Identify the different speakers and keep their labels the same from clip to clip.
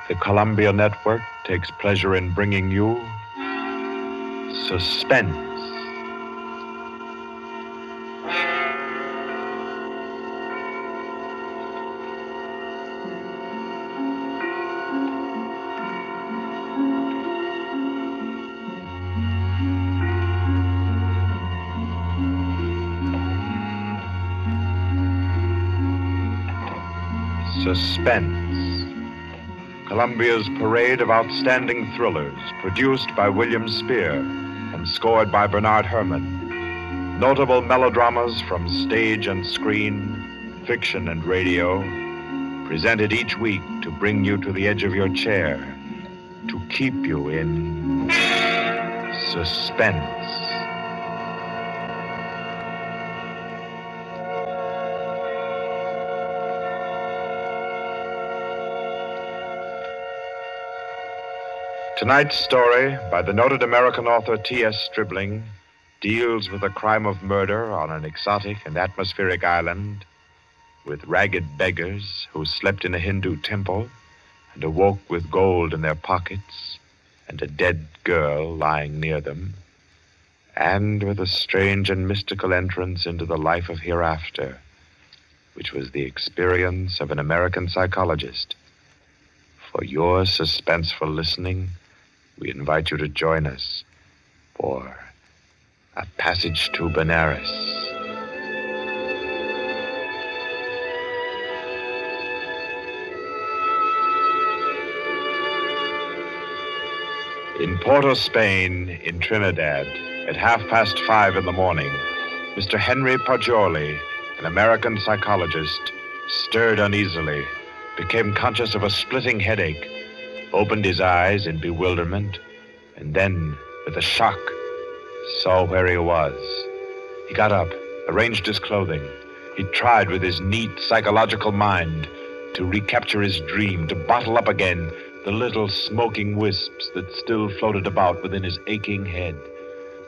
Speaker 1: The Columbia Network takes pleasure in bringing you Suspense. Suspense. Columbia's parade of outstanding thrillers, produced by William Spear and scored by Bernard Herrmann. Notable melodramas from stage and screen, fiction and radio, presented each week to bring you to the edge of your chair, to keep you in suspense. Tonight's story, by the noted American author T.S. Stribling, deals with a crime of murder on an exotic and atmospheric island, with ragged beggars who slept in a Hindu temple and awoke with gold in their pockets and a dead girl lying near them, and with a strange and mystical entrance into the life of hereafter, which was the experience of an American psychologist. For your suspenseful listening, we invite you to join us for A Passage to Benares. In Port Spain, in Trinidad, at 5:30 in the morning, Mr. Henry Poggioli, an American psychologist, stirred uneasily, became conscious of a splitting headache, opened his eyes in bewilderment, and then, with a shock, saw where he was. He got up, arranged his clothing. He tried with his neat psychological mind to recapture his dream, to bottle up again the little smoking wisps that still floated about within his aching head.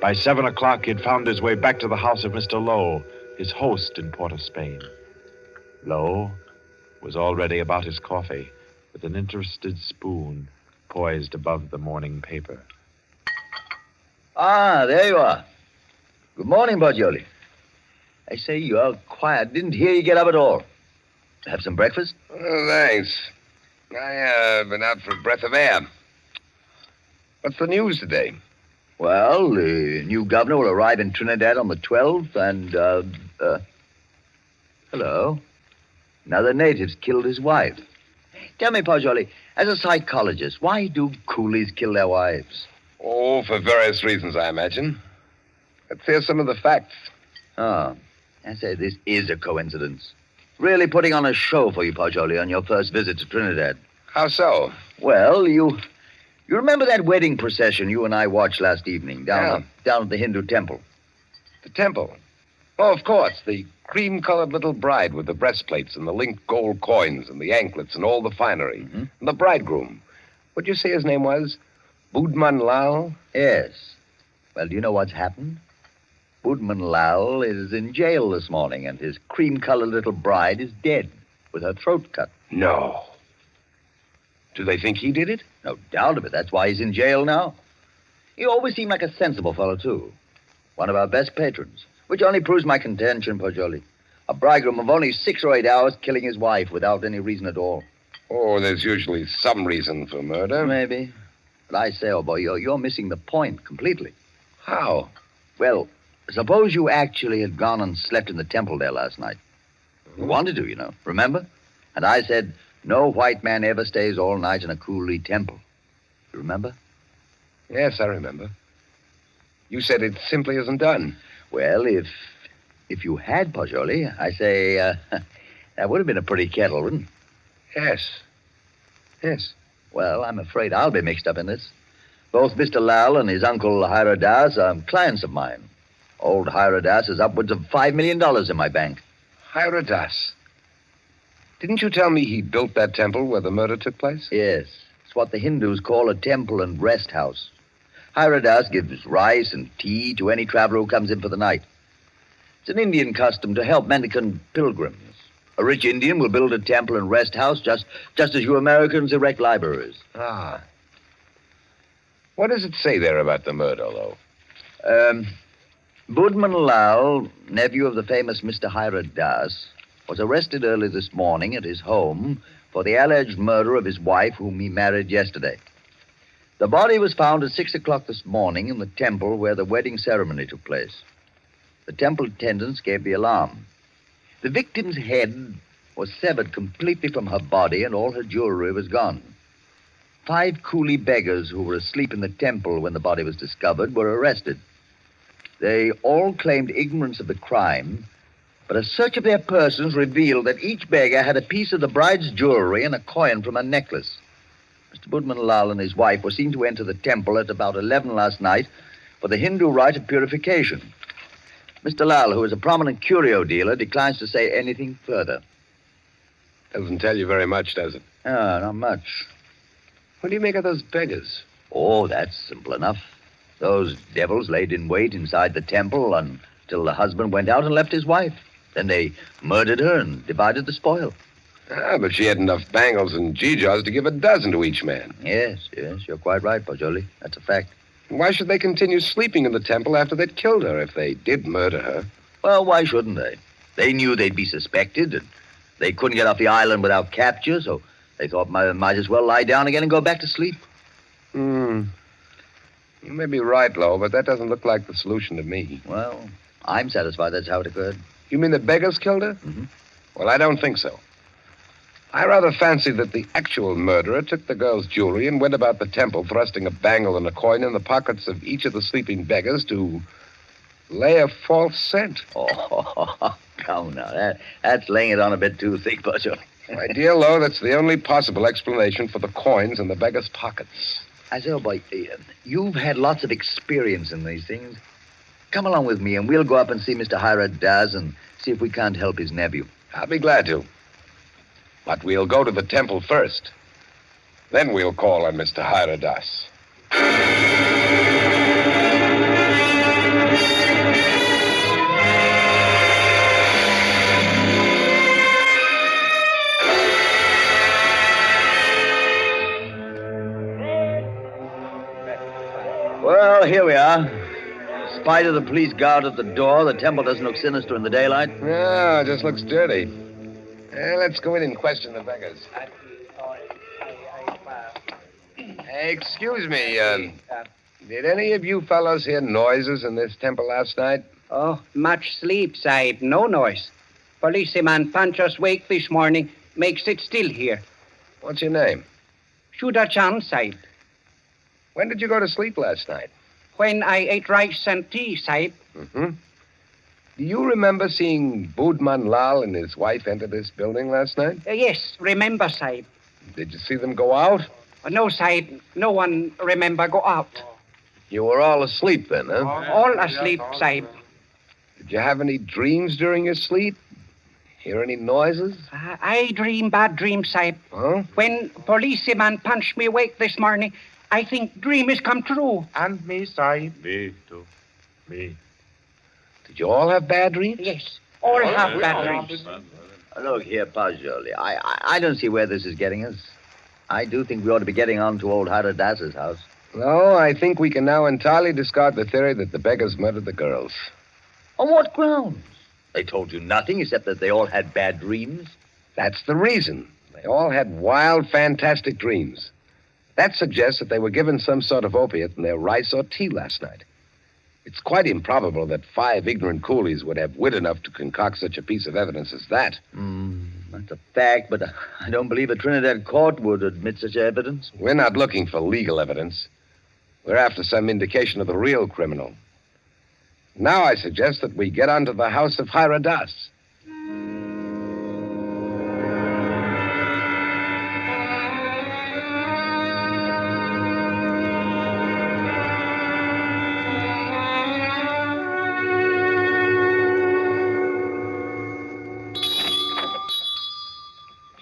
Speaker 1: By 7 o'clock, he had found his way back to the house of Mr. Lowe, his host in Port Spain. Lowe was already about his coffee, with an interested spoon poised above the morning paper.
Speaker 2: Ah, there you are. Good morning, Poggioli. I say, you're quiet. Didn't hear you get up at all. Have some breakfast?
Speaker 3: Oh, thanks. I've been out for a breath of air. What's the news today?
Speaker 2: Well, the new governor will arrive in Trinidad on the 12th, and, hello. Another native's killed his wife. Tell me, Poggioli, as a psychologist, why do coolies kill their wives?
Speaker 3: Oh, for various reasons, I imagine. Let's hear some of the facts.
Speaker 2: Oh, I say, this is a coincidence. Really putting on a show for you, Poggioli, on your first visit to Trinidad.
Speaker 3: How so?
Speaker 2: Well, you remember that wedding procession you and I watched last evening down at the Hindu temple?
Speaker 3: The temple? Oh, of course. The cream-colored little bride with the breastplates and the linked gold coins and the anklets and all the finery.
Speaker 2: Mm-hmm.
Speaker 3: And the bridegroom. What'd you say his name was? Budman Lal?
Speaker 2: Yes. Well, do you know what's happened? Budman Lal is in jail this morning, and his cream-colored little bride is dead, with her throat cut.
Speaker 3: No. Do they think he did it?
Speaker 2: No doubt of it. That's why he's in jail now. He always seemed like a sensible fellow, too. One of our best patrons. Which only proves my contention, Poggioli. A bridegroom of only 6 or 8 hours killing his wife without any reason at all.
Speaker 3: Oh, there's usually some reason for murder.
Speaker 2: Maybe. But I say, old boy, you're missing the point completely.
Speaker 3: How?
Speaker 2: Well, suppose you actually had gone and slept in the temple there last night. You wanted to, you know. Remember? And I said, no white man ever stays all night in a coolie temple. You remember?
Speaker 3: Yes, I remember. You said it simply isn't done.
Speaker 2: Well, if you had, Poggioli, I say, that would have been a pretty kettle, wouldn't it?
Speaker 3: Yes. Yes.
Speaker 2: Well, I'm afraid I'll be mixed up in this. Both Mr. Lal and his uncle Hiradas are clients of mine. Old Hiradas has upwards of $5 million in my bank.
Speaker 3: Hiradas? Didn't you tell me he built that temple where the murder took place?
Speaker 2: Yes. It's what the Hindus call a temple and rest house. Hiradas gives rice and tea to any traveler who comes in for the night. It's an Indian custom to help mendicant pilgrims. A rich Indian will build a temple and rest house just as you Americans erect libraries.
Speaker 3: Ah. What does it say there about the murder, though?
Speaker 2: Budman Lal, nephew of the famous Mr. Hira Das, was arrested early this morning at his home for the alleged murder of his wife, whom he married yesterday. The body was found at 6 o'clock this morning in the temple where the wedding ceremony took place. The temple attendants gave the alarm. The victim's head was severed completely from her body, and all her jewelry was gone. 5 coolie beggars who were asleep in the temple when the body was discovered were arrested. They all claimed ignorance of the crime, but a search of their persons revealed that each beggar had a piece of the bride's jewelry and a coin from her necklace. Mr. Budman Lal and his wife were seen to enter the temple at about 11 last night for the Hindu rite of purification. Mr. Lal, who is a prominent curio dealer, declines to say anything further.
Speaker 3: Doesn't tell you very much, does it?
Speaker 2: Not much.
Speaker 3: What do you make of those beggars?
Speaker 2: Oh, that's simple enough. Those devils laid in wait inside the temple until the husband went out and left his wife. Then they murdered her and divided the spoil.
Speaker 3: Ah, but she had enough bangles and geegaws to give a dozen to each man.
Speaker 2: Yes, you're quite right, Pajoli. That's a fact.
Speaker 3: Why should they continue sleeping in the temple after they'd killed her if they did murder her?
Speaker 2: Well, why shouldn't they? They knew they'd be suspected, and they couldn't get off the island without capture, so they thought might as well lie down again and go back to sleep.
Speaker 3: You may be right, Lo, but that doesn't look like the solution to me.
Speaker 2: Well, I'm satisfied that's how it occurred.
Speaker 3: You mean the beggars killed her?
Speaker 2: Mm-hmm.
Speaker 3: Well, I don't think so. I rather fancy that the actual murderer took the girl's jewelry and went about the temple thrusting a bangle and a coin in the pockets of each of the sleeping beggars to lay a false scent.
Speaker 2: Oh, come now. That's laying it on a bit too thick, Pajoli.
Speaker 3: My dear Lo, that's the only possible explanation for the coins in the beggars' pockets.
Speaker 2: I say, oh, boy, you've had lots of experience in these things. Come along with me, and we'll go up and see Mr. Hira Das and see if we can't help his nephew.
Speaker 3: I'll be glad to. But we'll go to the temple first. Then we'll call on Mr. Hira Das.
Speaker 2: Well, here we are. In spite of the police guard at the door, the temple doesn't look sinister in the daylight.
Speaker 3: No, it just looks dirty. Let's go in and question the beggars. Hey, excuse me, did any of you fellows hear noises in this temple last night?
Speaker 4: Oh, much sleep, Sahib. No noise. Policeman Pancho's wake this morning makes it still here.
Speaker 3: What's your name?
Speaker 4: Shuda Chan, Sahib.
Speaker 3: When did you go to sleep last night?
Speaker 4: When I ate rice and tea, Sahib.
Speaker 3: Mm-hmm. Do you remember seeing Budman Lal and his wife enter this building last night?
Speaker 4: Yes, remember, Sahib.
Speaker 3: Did you see them go out?
Speaker 4: No, Sahib. No one remember go out.
Speaker 3: You were all asleep then, huh?
Speaker 4: All asleep, Sahib.
Speaker 3: Did you have any dreams during your sleep? Hear any noises?
Speaker 4: I dream bad dreams, Sahib.
Speaker 3: Huh?
Speaker 4: When policeman punched me awake this morning, I think dream is come true.
Speaker 1: And me, Sahib. Me, too. Me.
Speaker 3: Did you all have bad dreams?
Speaker 4: Yes, all have bad dreams.
Speaker 2: Look here, Pajoli. I don't see where this is getting us. I do think we ought to be getting on to old Hira Das's house.
Speaker 3: No, I think we can now entirely discard the theory that the beggars murdered the girls.
Speaker 2: On what grounds? They told you nothing except that they all had bad dreams.
Speaker 3: That's the reason. They all had wild, fantastic dreams. That suggests that they were given some sort of opiate in their rice or tea last night. It's quite improbable that 5 ignorant coolies would have wit enough to concoct such a piece of evidence as that.
Speaker 2: That's a fact, but I don't believe a Trinidad court would admit such evidence.
Speaker 3: We're not looking for legal evidence. We're after some indication of the real criminal. Now I suggest that we get onto the house of Hira Das.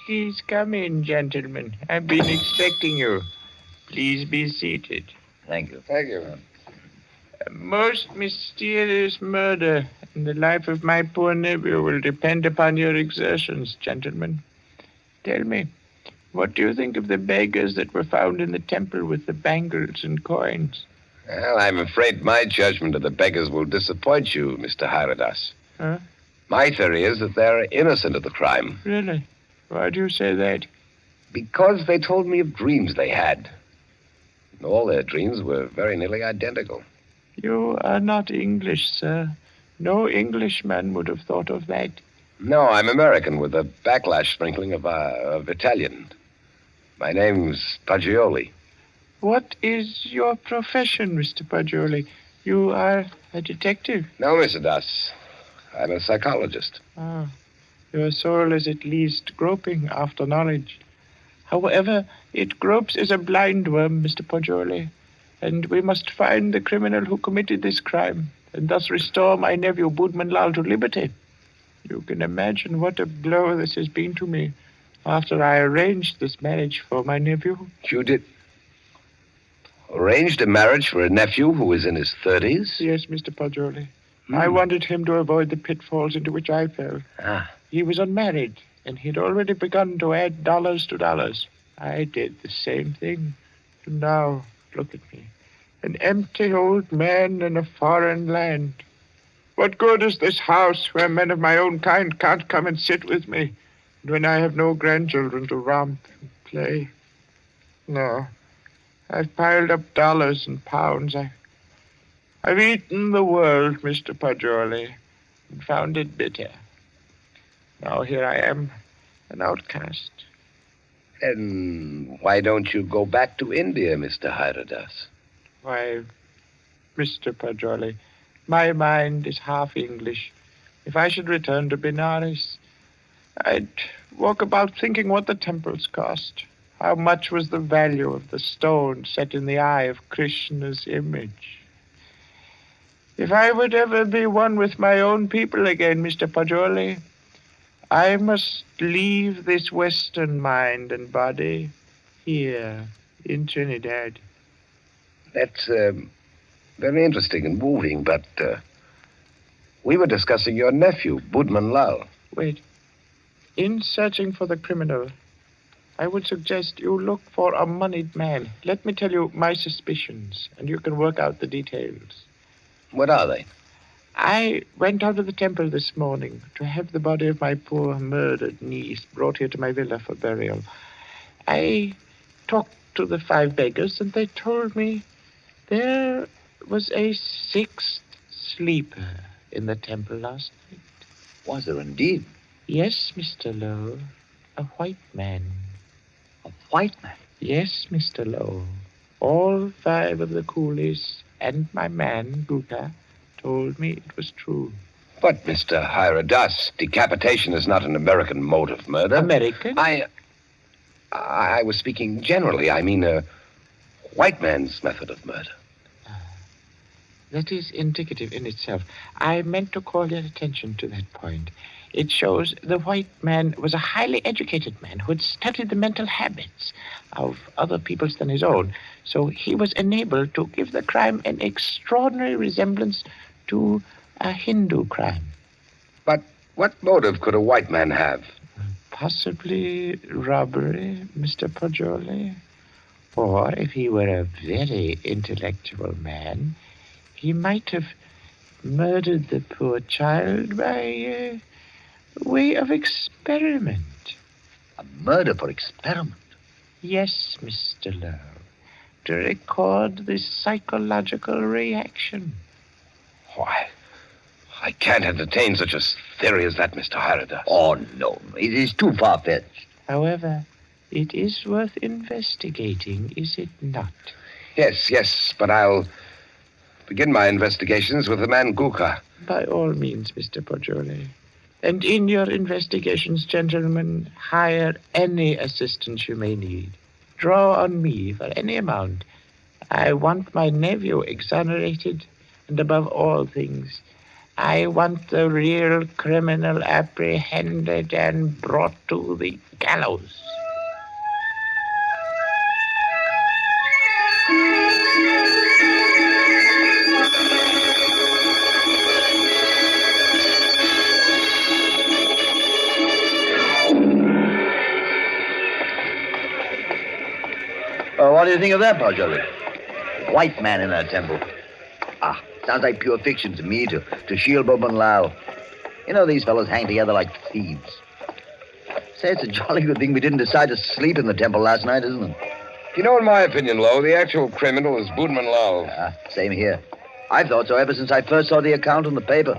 Speaker 5: Please come in, gentlemen. I've been expecting you. Please be seated.
Speaker 2: Thank you.
Speaker 3: Thank you.
Speaker 5: A most mysterious murder, and the life of my poor nephew will depend upon your exertions, gentlemen. Tell me, what do you think of the beggars that were found in the temple with the bangles and coins?
Speaker 3: Well, I'm afraid my judgment of the beggars will disappoint you, Mr. Hyradas.
Speaker 5: Huh?
Speaker 3: My theory is that they're innocent of the crime.
Speaker 5: Really? Why do you say that?
Speaker 3: Because they told me of dreams they had. And all their dreams were very nearly identical.
Speaker 5: You are not English, sir. No Englishman would have thought of that.
Speaker 3: No, I'm American with a backlash sprinkling of Italian. My name's Paggioli.
Speaker 5: What is your profession, Mr. Paggioli? You are a detective.
Speaker 3: No, Mr. Das. I'm a psychologist.
Speaker 5: Ah, your soul is at least groping after knowledge. However, it gropes as a blind worm, Mr. Paggioli, and we must find the criminal who committed this crime, and thus restore my nephew Boodman Lal to liberty. You can imagine what a blow this has been to me after I arranged this marriage for my nephew.
Speaker 3: You did arranged a marriage for a nephew who was in his 30s?
Speaker 5: Yes, Mr. Paggioli. I wanted him to avoid the pitfalls into which I fell. He was unmarried, and he'd already begun to add dollars to dollars. I did the same thing. And now, look at me. An empty old man in a foreign land. What good is this house where men of my own kind can't come and sit with me, and when I have no grandchildren to romp and play? No. I've piled up dollars and pounds. I've eaten the world, Mr. Paggioli, and found it bitter. Now here I am, an outcast.
Speaker 3: Then why don't you go back to India, Mr. Hyradas?
Speaker 5: Why, Mr. Paggioli, my mind is half English. If I should return to Benares, I'd walk about thinking what the temples cost. How much was the value of the stone set in the eye of Krishna's image? If I would ever be one with my own people again, Mr. Paggioli, I must leave this Western mind and body here in Trinidad.
Speaker 3: That's very interesting and moving, but we were discussing your nephew, Boodman Lal.
Speaker 5: Wait. In searching for the criminal, I would suggest you look for a moneyed man. Let me tell you my suspicions, and you can work out the details.
Speaker 3: What are they?
Speaker 5: I went out of the temple this morning to have the body of my poor murdered niece brought here to my villa for burial. I talked to the 5 beggars, and they told me there was a 6th sleeper in the temple last night.
Speaker 2: Was there indeed?
Speaker 5: Yes, Mr. Lowe. A white man.
Speaker 2: A white man?
Speaker 5: Yes, Mr. Lowe. All 5 of the coolies and my man, Guka, told me it was true.
Speaker 3: But, Mr. Hyradas, decapitation is not an American mode of murder.
Speaker 5: American?
Speaker 3: I was speaking generally. I mean, a white man's method of murder.
Speaker 5: That is indicative in itself. I meant to call your attention to that point. It shows the white man was a highly educated man who had studied the mental habits of other peoples than his own. So he was enabled to give the crime an extraordinary resemblance to a Hindu crime.
Speaker 3: But what motive could a white man have?
Speaker 5: Possibly robbery, Mr. Paggioli. Or if he were a very intellectual man, he might have murdered the poor child by way of experiment.
Speaker 2: A murder for experiment?
Speaker 5: Yes, Mr. Lowe. To record the psychological reaction.
Speaker 3: Why, I can't entertain such a theory as that, Mr. Hyradas.
Speaker 2: Oh, no. It is too far-fetched.
Speaker 5: However, it is worth investigating, is it not?
Speaker 3: Yes, but I'll begin my investigations with the man Guka.
Speaker 5: By all means, Mr. Paggioli. And in your investigations, gentlemen, hire any assistance you may need. Draw on me for any amount. I want my nephew exonerated, and above all things, I want the real criminal apprehended and brought to the gallows.
Speaker 2: What do you think of that, Pajoli? White man in that temple. Sounds like pure fiction to me, to shield Boban Lau. You know, these fellows hang together like thieves. Say, it's a jolly good thing we didn't decide to sleep in the temple last night, isn't it?
Speaker 3: You know, in my opinion, Lo, the actual criminal is Boudman Lau.
Speaker 2: Same here. I've thought so ever since I first saw the account in the paper.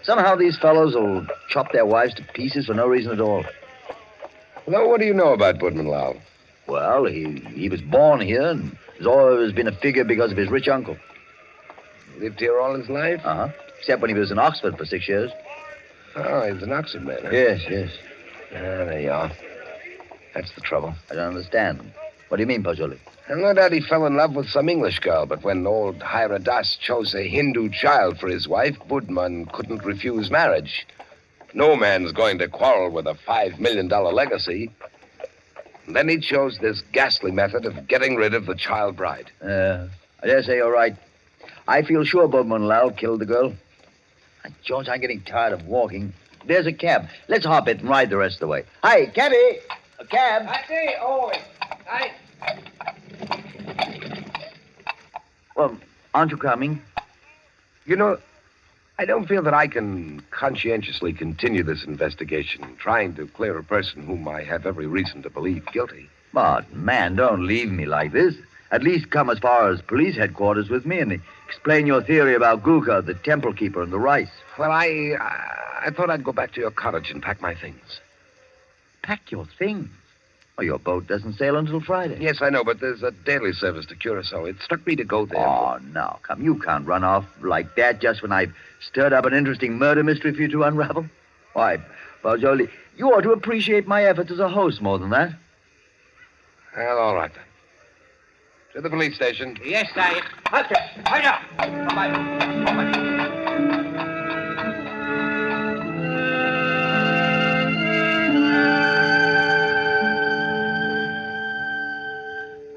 Speaker 2: Somehow these fellows will chop their wives to pieces for no reason at all.
Speaker 3: Lo, what do you know about Boudman Lau?
Speaker 2: Well, he was born here and has always been a figure because of his rich uncle.
Speaker 3: Lived here all his life?
Speaker 2: Except when he was in Oxford for 6 years.
Speaker 3: Oh, he's an Oxford man, huh?
Speaker 2: Yes.
Speaker 3: There you are. That's the trouble.
Speaker 2: I don't understand. What do you mean, Pajoli?
Speaker 3: Well, no doubt he fell in love with some English girl, but when old Hira Das chose a Hindu child for his wife, Boudman couldn't refuse marriage. No man's going to quarrel with a $5 million legacy. And then he chose this ghastly method of getting rid of the child bride.
Speaker 2: I dare say you're right. I feel sure Boudman Lau killed the girl. George, I'm getting tired of walking. There's a cab. Let's hop it and ride the rest of the way. Hi, cabby! A cab!
Speaker 4: I say,
Speaker 2: Well, aren't you coming?
Speaker 3: You know, I don't feel that I can conscientiously continue this investigation, trying to clear a person whom I have every reason to believe guilty.
Speaker 2: But, man, don't leave me like this. At least come as far as police headquarters with me and explain your theory about Guka, the temple keeper, and the rice.
Speaker 3: Well, I thought I'd go back to your cottage and pack my things.
Speaker 2: Pack your things? Oh, your boat doesn't sail until Friday.
Speaker 3: Yes, I know, but there's a daily service to Curacao. It struck me to go there.
Speaker 2: Oh, now, come. You can't run off like that just when I've stirred up an interesting murder mystery for you to unravel. Why, Pajoli, you ought to appreciate my efforts as a host more than that.
Speaker 3: Well, all right, then. To the police station.
Speaker 4: Yes, sir. Halt it. Right up. Bye-bye.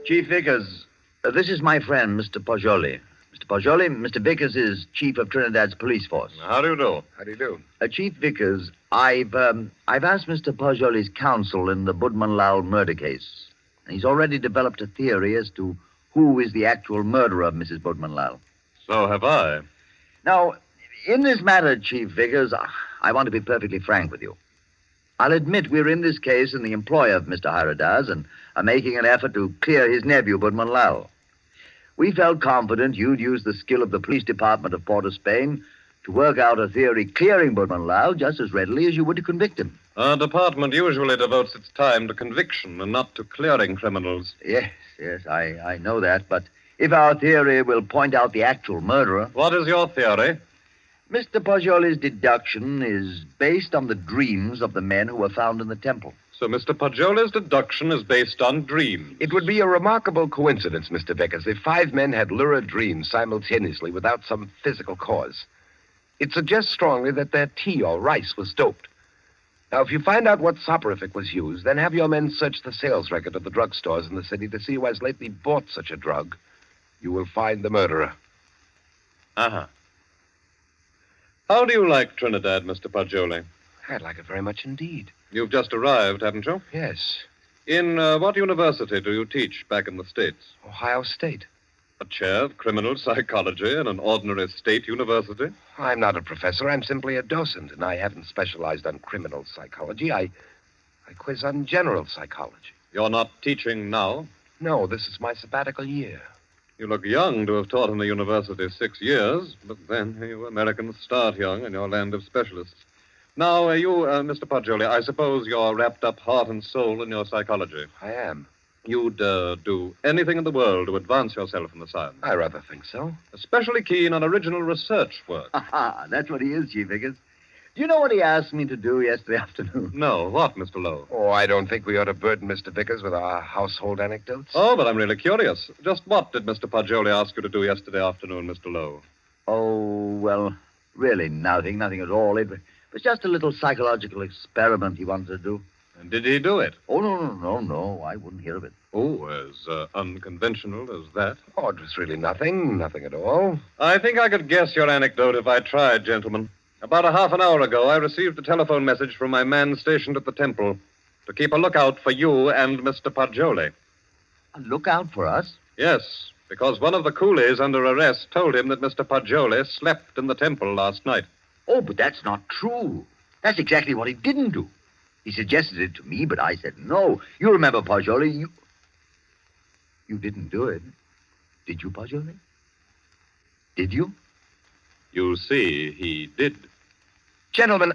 Speaker 2: Chief Vickers, this is my friend, Mr. Pajoli. Mr. Pajoli, Mr. Vickers is chief of Trinidad's police force.
Speaker 1: How do you do?
Speaker 3: How do you do?
Speaker 2: Chief Vickers, I've asked Mr. Pajoli's counsel in the Boudman Lau murder case. He's already developed a theory as to who is the actual murderer of Mrs. Boudman Lau.
Speaker 1: So have I.
Speaker 2: Now, in this matter, Chief Vickers, I want to be perfectly frank with you. I'll admit we're in this case in the employ of Mr. Hiradas and are making an effort to clear his nephew, Boudman Lau. We felt confident you'd use the skill of the police department of Port of Spain to work out a theory clearing Boudman Lau just as readily as you would to convict him.
Speaker 1: Our department usually devotes its time to conviction and not to clearing criminals.
Speaker 2: Yes, I know that, but if our theory will point out the actual murderer...
Speaker 1: What is your theory?
Speaker 2: Mr. Pajoli's deduction is based on the dreams of the men who were found in the temple.
Speaker 1: So Mr. Pajoli's deduction is based on dreams.
Speaker 3: It would be a remarkable coincidence, Mr. Vickers, if 5 men had lurid dreams simultaneously without some physical cause. It suggests strongly that their tea or rice was doped. Now, if you find out what soporific was used, then have your men search the sales record of the drugstores in the city to see who has lately bought such a drug. You will find the murderer.
Speaker 1: Uh-huh. How do you like Trinidad, Mr. Pajoli?
Speaker 3: I'd like it very much indeed.
Speaker 1: You've just arrived, haven't you?
Speaker 3: Yes.
Speaker 1: In what university do you teach back in the States?
Speaker 3: Ohio State.
Speaker 1: A chair of criminal psychology in an ordinary state university?
Speaker 3: I'm not a professor. I'm simply a docent, and I haven't specialized on criminal psychology. I quiz on general psychology.
Speaker 1: You're not teaching now?
Speaker 3: No, this is my sabbatical year.
Speaker 1: You look young to have taught in the university 6 years, but then you Americans start young in your land of specialists. Now, Mr. Pajoli, I suppose you're wrapped up heart and soul in your psychology.
Speaker 3: I am.
Speaker 1: You'd do anything in the world to advance yourself in the science.
Speaker 3: I rather think so.
Speaker 1: Especially keen on original research work.
Speaker 2: That's what he is, Chief Vickers. Do you know what he asked me to do yesterday afternoon?
Speaker 1: No, what, Mr. Lowe?
Speaker 3: Oh, I don't think we ought to burden Mr. Vickers with our household anecdotes.
Speaker 1: Oh, but I'm really curious. Just what did Mr. Pajoli ask you to do yesterday afternoon, Mr. Lowe?
Speaker 2: Oh, well, really nothing at all. It was just a little psychological experiment he wanted to do.
Speaker 1: And did he do it?
Speaker 2: Oh, no. I wouldn't hear of it.
Speaker 1: Oh, as unconventional as that?
Speaker 3: Oh, it was really nothing at all.
Speaker 1: I think I could guess your anecdote if I tried, gentlemen. About a half an hour ago, I received a telephone message from my man stationed at the temple to keep a lookout for you and Mr. Pajoli.
Speaker 2: Look out for us.
Speaker 6: Yes, because one of the coolies under arrest told him that Mr. Poggioli slept in the temple last night.
Speaker 2: Oh, but that's not true. That's exactly what he didn't do. He suggested it to me, but I said no. You remember, Poggioli, you didn't do it. Did you, Poggioli? Did you?
Speaker 6: You see, he did.
Speaker 3: Gentlemen,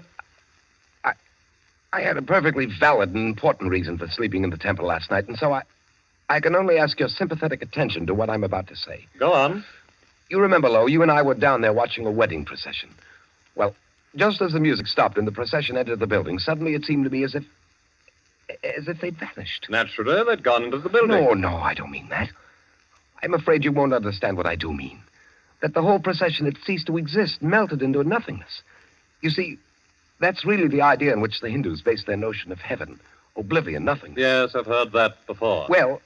Speaker 3: I had a perfectly valid and important reason for sleeping in the temple last night, and so I can only ask your sympathetic attention to what I'm about to say.
Speaker 6: Go on.
Speaker 3: You remember, Lo, you and I were down there watching a wedding procession. Well, just as the music stopped and the procession entered the building, suddenly it seemed to me as if they'd vanished.
Speaker 6: Naturally, they'd gone into the building.
Speaker 3: No, I don't mean that. I'm afraid you won't understand what I do mean. That the whole procession had ceased to exist, melted into nothingness. You see, that's really the idea in which the Hindus base their notion of heaven. Oblivion, nothingness.
Speaker 6: Yes, I've heard that before.
Speaker 3: Well,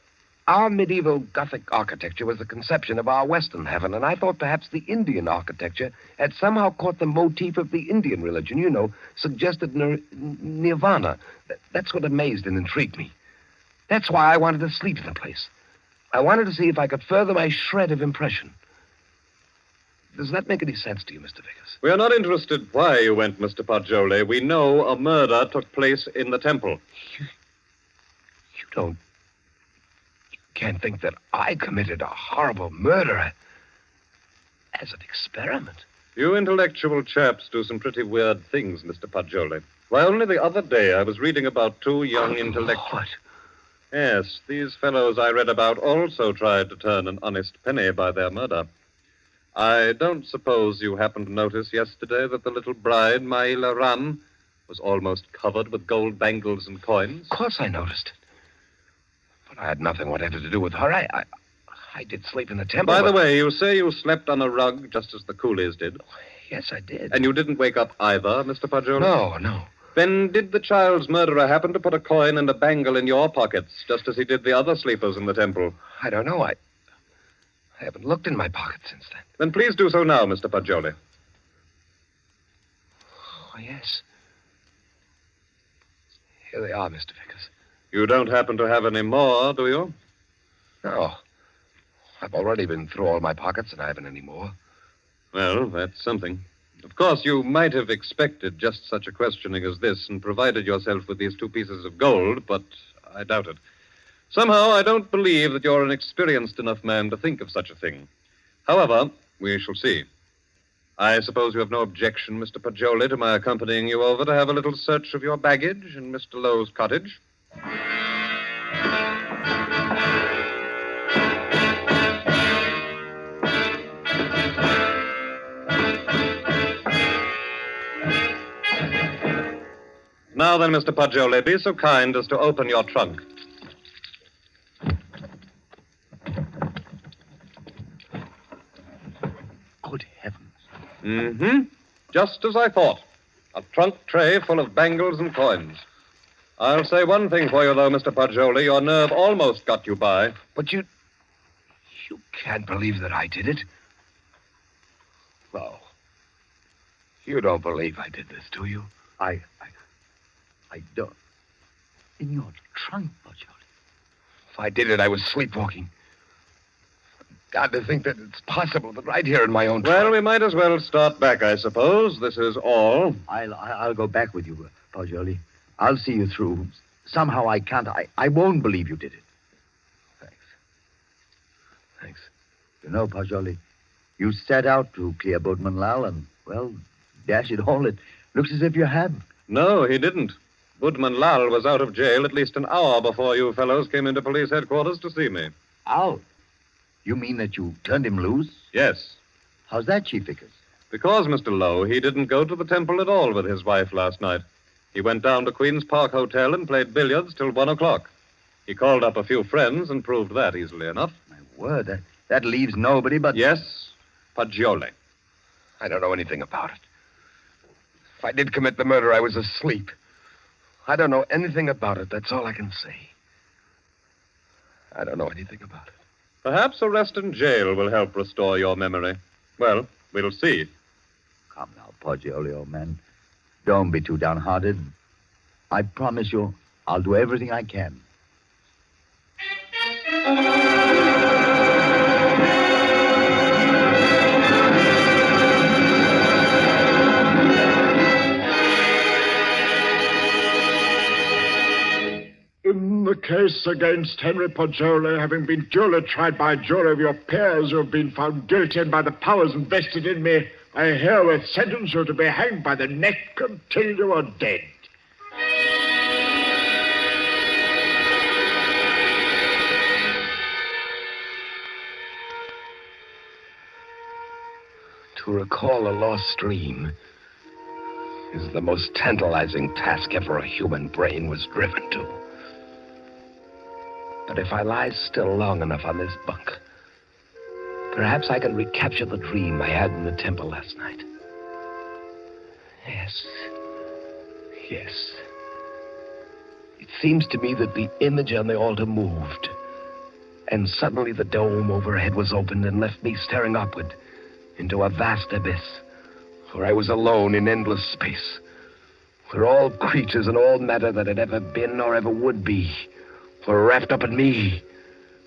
Speaker 3: our medieval Gothic architecture was the conception of our Western heaven, and I thought perhaps the Indian architecture had somehow caught the motif of the Indian religion, suggested nirvana. That's what amazed and intrigued me. That's why I wanted to sleep in the place. I wanted to see if I could further my shred of impression. Does that make any sense to you, Mr. Vickers?
Speaker 6: We are not interested why you went, Mr. Poggioli. We know a murder took place in the temple.
Speaker 3: You can't think that I committed a horrible murder as an experiment.
Speaker 6: You intellectual chaps do some pretty weird things, Mr. Poggioli. Why, only the other day I was reading about two young intellectuals.
Speaker 3: What?
Speaker 6: Yes, these fellows I read about also tried to turn an honest penny by their murder. I don't suppose you happened to notice yesterday that the little bride, Maila Ran, was almost covered with gold bangles and coins?
Speaker 3: Of course I noticed it. But I had nothing whatever to do with her. I did sleep in the temple.
Speaker 6: By the way, you say you slept on a rug just as the coolies did.
Speaker 3: Yes, I did.
Speaker 6: And you didn't wake up either, Mr. Poggioli?
Speaker 3: No.
Speaker 6: Then did the child's murderer happen to put a coin and a bangle in your pockets, just as he did the other sleepers in the temple?
Speaker 3: I don't know. I haven't looked in my pocket since then.
Speaker 6: Then please do so now, Mr. Poggioli.
Speaker 3: Oh, yes. Here they are, Mr. Vickers.
Speaker 6: You don't happen to have any more, do you?
Speaker 3: No. I've already been through all my pockets, and I haven't any more.
Speaker 6: Well, that's something. Of course, you might have expected just such a questioning as this and provided yourself with these 2 pieces of gold, but I doubt it. Somehow, I don't believe that you're an experienced enough man to think of such a thing. However, we shall see. I suppose you have no objection, Mr. Poggioli, to my accompanying you over to have a little search of your baggage in Mr. Lowe's cottage? Now then, Mr. Poggioli, be so kind as to open your trunk.
Speaker 2: Good heavens.
Speaker 6: Mm-hmm. Just as I thought. A trunk tray full of bangles and coins. I'll say one thing for you, though, Mr. Poggioli. Your nerve almost got you by.
Speaker 3: But you can't believe that I did it. No. You don't believe I did this, do you?
Speaker 2: I don't. In your trunk, Poggioli.
Speaker 3: If I did it, I was sleepwalking. God, to think that it's possible that right here in my own
Speaker 6: Well,
Speaker 3: trunk.
Speaker 6: we might as well start back, I suppose. This is all.
Speaker 2: I'll go back with you, Poggioli. I'll see you through. Somehow I can't. I won't believe you did it.
Speaker 3: Thanks.
Speaker 2: You know, Poggioli, you set out to clear Boatman Lal, and, well, dash it all, it looks as if you have.
Speaker 6: No, he didn't. Budman Lal was out of jail at least an hour before you fellows came into police headquarters to see me.
Speaker 2: Out? You mean that you turned him loose?
Speaker 6: Yes.
Speaker 2: How's that, Chief Vickers?
Speaker 6: Because, Mr. Lowe, he didn't go to the temple at all with his wife last night. He went down to Queen's Park Hotel and played billiards till 1 o'clock. He called up a few friends and proved that easily enough.
Speaker 2: My word, that leaves nobody but...
Speaker 6: Yes, Poggioli.
Speaker 3: I don't know anything about it. If I did commit the murder, I was asleep. I don't know anything about it. That's all I can say. I don't know anything about it.
Speaker 6: Perhaps arrest and jail will help restore your memory. Well, we'll see.
Speaker 2: Come now, Poggioli, old man. Don't be too downhearted. I promise you, I'll do everything I can.
Speaker 5: In the case against Henry Poggioli, having been duly tried by a jury of your peers who have been found guilty and by the powers invested in me, I herewith sentence you to be hanged by the neck until you are dead.
Speaker 3: To recall a lost dream is the most tantalizing task ever a human brain was driven to. But if I lie still long enough on this bunk, perhaps I can recapture the dream I had in the temple last night. Yes. It seems to me that the image on the altar moved, and suddenly the dome overhead was opened and left me staring upward into a vast abyss, where I was alone in endless space, where all creatures and all matter that had ever been or ever would be were wrapped up in me,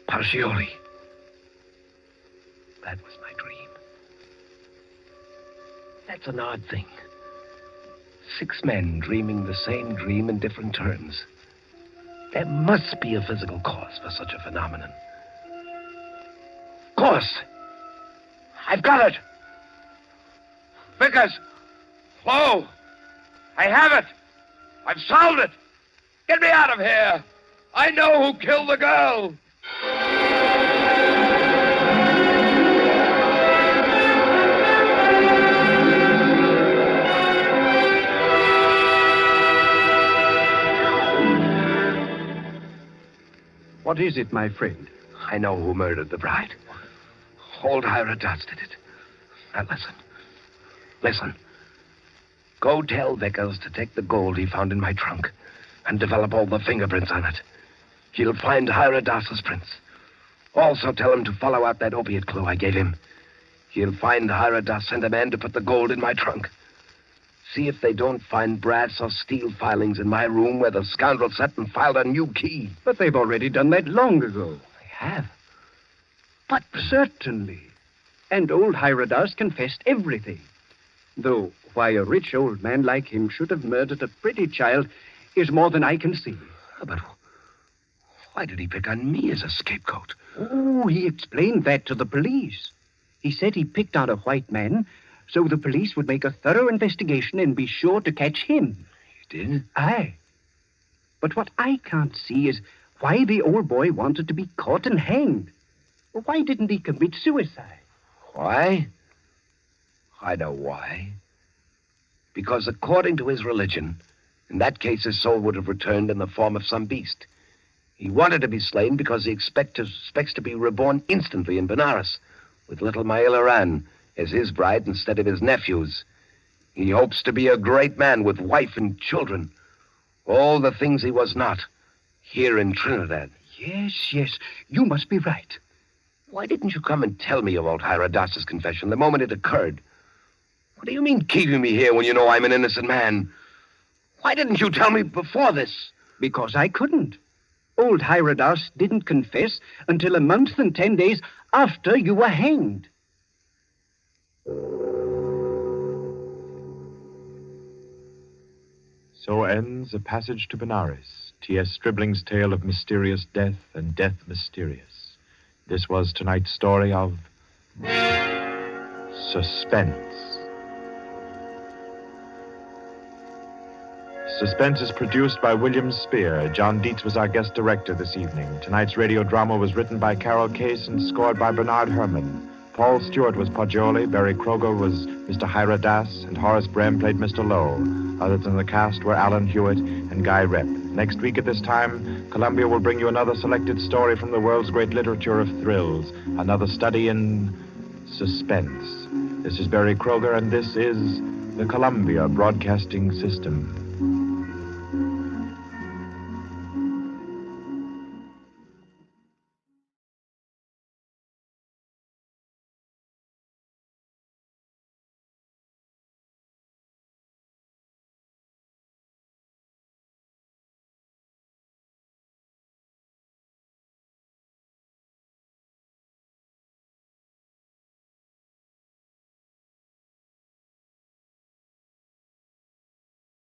Speaker 3: Poggioli. That was my dream. That's an odd thing. 6 men dreaming the same dream in different terms. There must be a physical cause for such a phenomenon. Of course! I've got it! Vickers! Flo! I have it! I've solved it! Get me out of here! I know who killed the girl!
Speaker 4: What is it, my friend?
Speaker 3: I know who murdered the bride. Old Ira Dodds did it. Now listen. Go tell Vickers to take the gold he found in my trunk and develop all the fingerprints on it. He'll find Ira Doss's prints. Also tell him to follow out that opiate clue I gave him. He'll find Ira Doss sent a man to put the gold in my trunk. See if they don't find brass or steel filings in my room where the scoundrel sat and filed a new key.
Speaker 4: But they've already done that long ago.
Speaker 3: They have?
Speaker 4: But certainly. And old Hyrodas confessed everything. Though why a rich old man like him should have murdered a pretty child is more than I can see.
Speaker 3: But why did he pick on me as a scapegoat?
Speaker 4: Oh, he explained that to the police. He said he picked on a white man so the police would make a thorough investigation and be sure to catch him.
Speaker 3: He did?
Speaker 4: Aye. But what I can't see is why the old boy wanted to be caught and hanged. Why didn't he commit suicide?
Speaker 3: Why? I know why. Because according to his religion, in that case his soul would have returned in the form of some beast. He wanted to be slain because he expects to be reborn instantly in Benares, with little Maila Ran as his bride instead of his nephews. He hopes to be a great man with wife and children. All the things he was not, here in Trinidad.
Speaker 4: Yes, you must be right.
Speaker 3: Why didn't you come and tell me about Hyrodas's confession the moment it occurred? What do you mean keeping me here when you know I'm an innocent man? Why didn't you tell me before this?
Speaker 4: Because I couldn't. Old Hyrodas didn't confess until a month and 10 days after you were hanged.
Speaker 1: So ends A Passage to Benares, T.S. Stribling's tale of mysterious death and death mysterious. This was tonight's story of Suspense. Suspense is produced by William Spear. John Dietz was our guest director this evening. Tonight's radio drama was written by Carol Case and scored by Bernard Herrmann. Paul Stewart was Poggioli, Barry Kroger was Mr. Hyrodas, and Horace Brem played Mr. Lowe. Others in the cast were Alan Hewitt and Guy Rep. Next week at this time, Columbia will bring you another selected story from the world's great literature of thrills, another study in suspense. This is Barry Kroger, and this is the Columbia Broadcasting System.